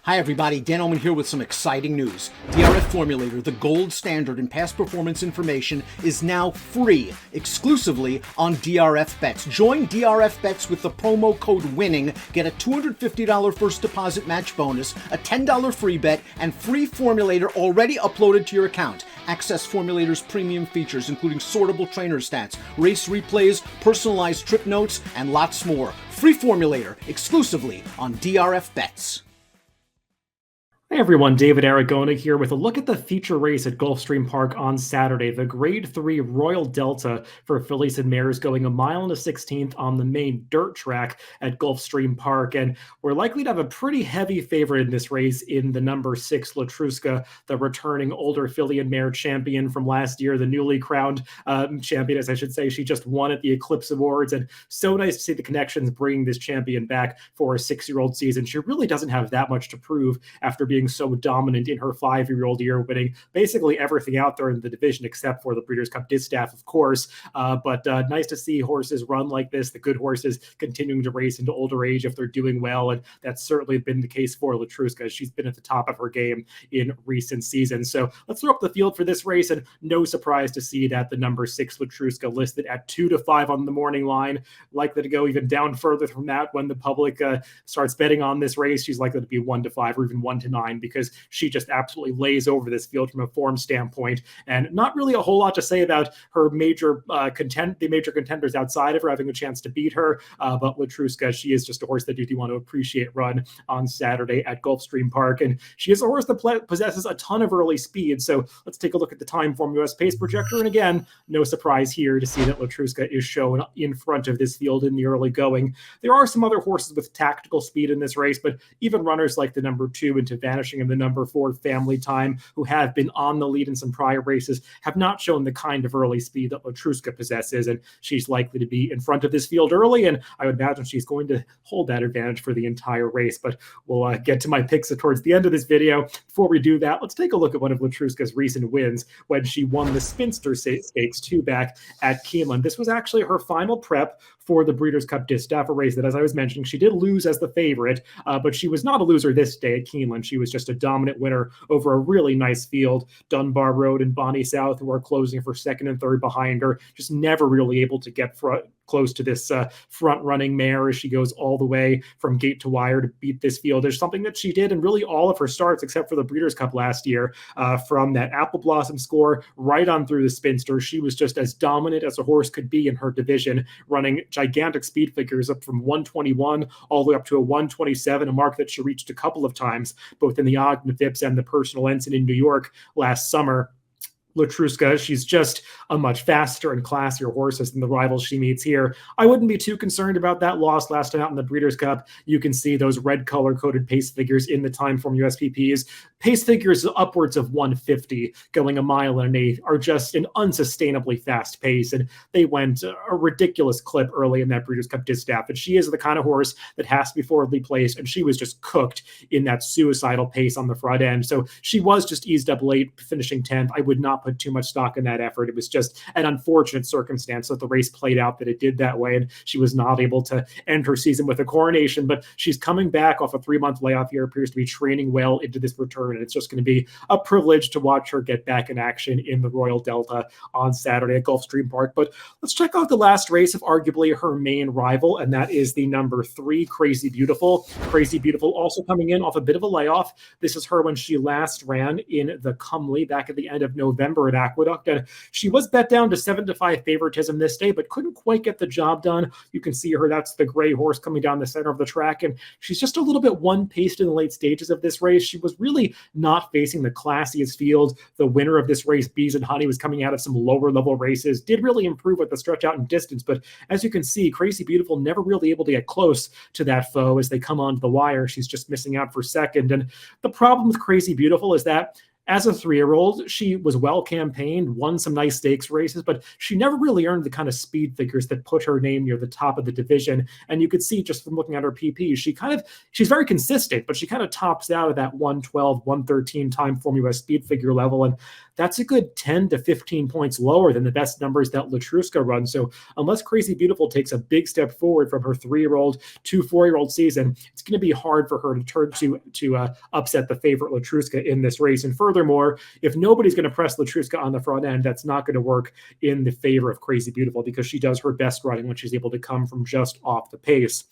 Hi everybody, Dan Oman here with some exciting news. DRF Formulator, the gold standard in past performance information, is now free, exclusively on DRF Bets. Join DRF Bets with the promo code WINNING, get a $250 first deposit match bonus, a $10 free bet, and free Formulator already uploaded to your account. Access Formulator's premium features, including sortable trainer stats, race replays, personalized trip notes, and lots more. Free Formulator, exclusively on DRF Bets. Hey everyone, David Aragona here with a look at the feature race at Gulfstream Park on Saturday, the Grade 3 Royal Delta for fillies and mares going 1 1/16 on the main dirt track at Gulfstream Park. And we're likely to have a pretty heavy favorite in this race in the number 6 Trusca, the returning older filly and mare champion from last year, the newly crowned champion, as I should say. She just won at the Eclipse Awards, and so nice to see the connections bringing this champion back for a 6-year-old season. She really doesn't have that much to prove after being so dominant in her 5-year-old year, winning basically everything out there in the division except for the Breeders' Cup Distaff, of course. But nice to see horses run like this, the good horses continuing to race into older age if they're doing well, and that's certainly been the case for Trusca. She's been at the top of her game in recent seasons. So let's throw up the field for this race, and no surprise to see that the number 6 Trusca listed at 2-5 on the morning line, likely to go even down further from that when the public starts betting on this race. She's likely to be 1-5 or even 1-9, because she just absolutely lays over this field from a form standpoint, and not really a whole lot to say about her major contenders outside of her having a chance to beat her. But Trusca, she is just a horse that you do want to appreciate run on Saturday at Gulfstream Park, and she is a horse that possesses a ton of early speed. So let's take a look at the Timeform US Pace Projector, and again, no surprise here to see that Trusca is shown in front of this field in the early going. There are some other horses with tactical speed in this race, but even runners like the number 2 into Vanishing and the number 4 Family Time, who have been on the lead in some prior races, have not shown the kind of early speed that Trusca possesses, and she's likely to be in front of this field early, and I would imagine she's going to hold that advantage for the entire race. But we'll get to my picks towards the end of this video. Before we do that, let's take a look at one of Trusca's recent wins when she won the Spinster Stakes 2 back at Keeneland. This was actually her final prep for the Breeders' Cup Distaff, a race that, as I was mentioning, she did lose as the favorite, but she was not a loser this day at Keeneland. She was just a dominant winner over a really nice field. Dunbar Road and Bonnie South, who are closing for second and third behind her, just never really able to get close to this front-running mare as she goes all the way from gate to wire to beat this field. There's something that she did in really all of her starts, except for the Breeders' Cup last year, from that Apple Blossom score right on through the Spinster. She was just as dominant as a horse could be in her division, running gigantic speed figures up from 121 all the way up to a 127, a mark that she reached a couple of times, both in the Ogden Phipps and the Personal Ensign in New York last summer. Trusca, she's just a much faster and classier horse than the rivals she meets here. I wouldn't be too concerned about that loss last time out in the Breeders' Cup. You can see those red color-coded pace figures in the Timeform USPPs. Pace figures upwards of 150 going 1 1/8 are just an unsustainably fast pace, and they went a ridiculous clip early in that Breeders' Cup Distaff. And she is the kind of horse that has to be forwardly placed, and she was just cooked in that suicidal pace on the front end. So she was just eased up late, finishing 10th. I would not put too much stock in that effort. It was just an unfortunate circumstance that the race played out that it did that way, and she was not able to end her season with a coronation. But she's coming back off a 3-month layoff here, appears to be training well into this return, and it's just going to be a privilege to watch her get back in action in the Royal Delta on Saturday at Gulfstream Park. But let's check out the last race of arguably her main rival, and that is the number 3 Crazy Beautiful. Crazy Beautiful also coming in off a bit of a layoff. This is her when she last ran in the Cumley back at the end of November at Aqueduct, and she was bet down to 7-5 favoritism this day, but couldn't quite get the job done. You can see her, that's the gray horse coming down the center of the track, and she's just a little bit one-paced in the late stages of this race. She was really not facing the classiest field. The winner of this race, Bees and Honey, was coming out of some lower level races, did really improve with the stretch out and distance, but as you can see, Crazy Beautiful never really able to get close to that foe as they come onto the wire. She's just missing out for second, and the problem with Crazy Beautiful is that As a 3-year-old, she was well campaigned, won some nice stakes races, but she never really earned the kind of speed figures that put her name near the top of the division. And you could see just from looking at her PP, she's very consistent, but she kind of tops out at that 112, 113 time Formula speed figure level. And that's a good 10 to 15 points lower than the best numbers that Trusca runs. So unless Crazy Beautiful takes a big step forward from her 3-year-old to 4-year-old season, it's going to be hard for her to turn to upset the favorite Trusca in this race. And furthermore, if nobody's going to press Trusca on the front end, that's not going to work in the favor of Crazy Beautiful because she does her best running when she's able to come from just off the pace.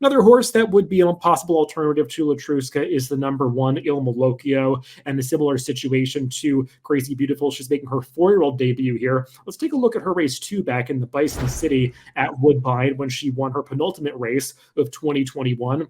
Another horse that would be a possible alternative to Trusca is the number 1 Il Malocchio, and a similar situation to Crazy Beautiful. She's making her 4-year-old debut here. Let's take a look at her race 2 back in the Bison City at Woodbine when she won her penultimate race of 2021.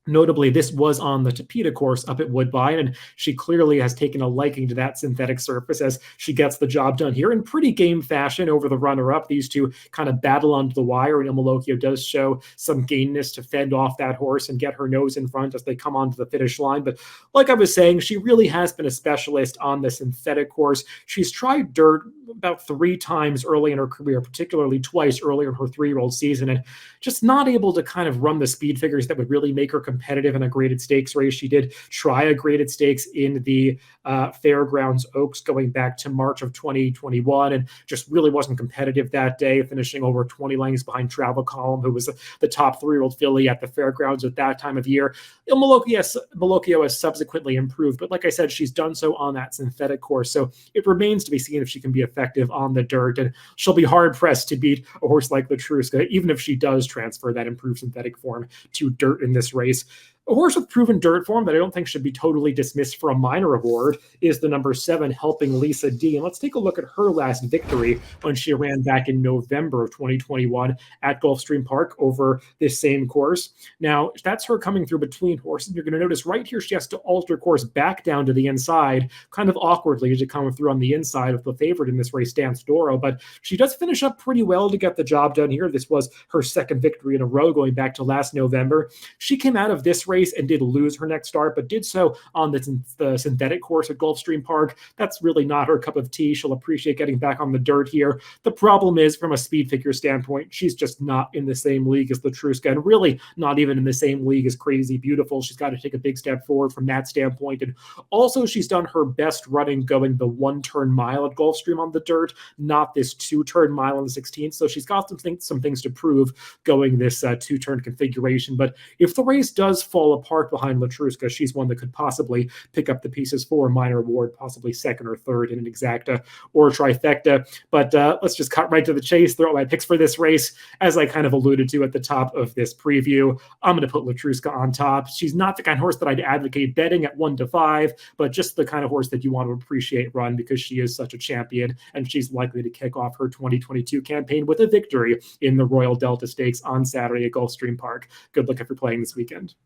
Notably, this was on the Tapeta course up at Woodbine, and she clearly has taken a liking to that synthetic surface as she gets the job done here in pretty game fashion over the runner-up. These two kind of battle onto the wire, and Il Malocchio does show some gainness to fend off that horse and get her nose in front as they come onto the finish line. But like I was saying, she really has been a specialist on the synthetic course. She's tried dirt about 3 times early in her career, particularly twice earlier in her 3-year-old season, and just not able to kind of run the speed figures that would really make her competitive in a graded stakes race. She did try a graded stakes in the Fairgrounds Oaks going back to March of 2021 and just really wasn't competitive that day, finishing over 20 lengths behind Travel Column, who was the top 3-year-old filly at the Fairgrounds at that time of year. Il Malocchio has subsequently improved, but like I said, she's done so on that synthetic course, so it remains to be seen if she can be effective on the dirt, and she'll be hard-pressed to beat a horse like Trusca, even if she does transfer that improved synthetic form to dirt in this race. A horse with proven dirt form that I don't think should be totally dismissed for a minor award is the number 7, Helping Lisa D. And let's take a look at her last victory when she ran back in November of 2021 at Gulfstream Park over this same course. Now, that's her coming through between horses. You're going to notice right here she has to alter course back down to the inside, kind of awkwardly to come through on the inside of the favorite in this race, Dance Doro. But she does finish up pretty well to get the job done here. This was her 2nd victory in a row going back to last November. She came out of this race and did lose her next start, but did so on the synthetic course at Gulfstream Park. That's really not her cup of tea. She'll appreciate getting back on the dirt here. The problem is, from a speed figure standpoint, she's just not in the same league as Trusca, and really not even in the same league as Crazy Beautiful. She's got to take a big step forward from that standpoint. And also, she's done her best running going the 1-turn mile at Gulfstream on the dirt, not this 2-turn mile on the 16th. So she's got some things to prove going this 2-turn configuration. But if the race does fall apart behind Trusca, she's one that could possibly pick up the pieces for a minor award, possibly 2nd or 3rd in an exacta or trifecta. But let's just cut right to the chase. Throw out my picks for this race. As I kind of alluded to at the top of this preview, I'm going to put Trusca on top. She's not the kind of horse that I'd advocate betting at 1-5, but just the kind of horse that you want to appreciate run because she is such a champion, and she's likely to kick off her 2022 campaign with a victory in the Royal Delta Stakes on Saturday at Gulfstream Park. Good luck if you're playing this weekend.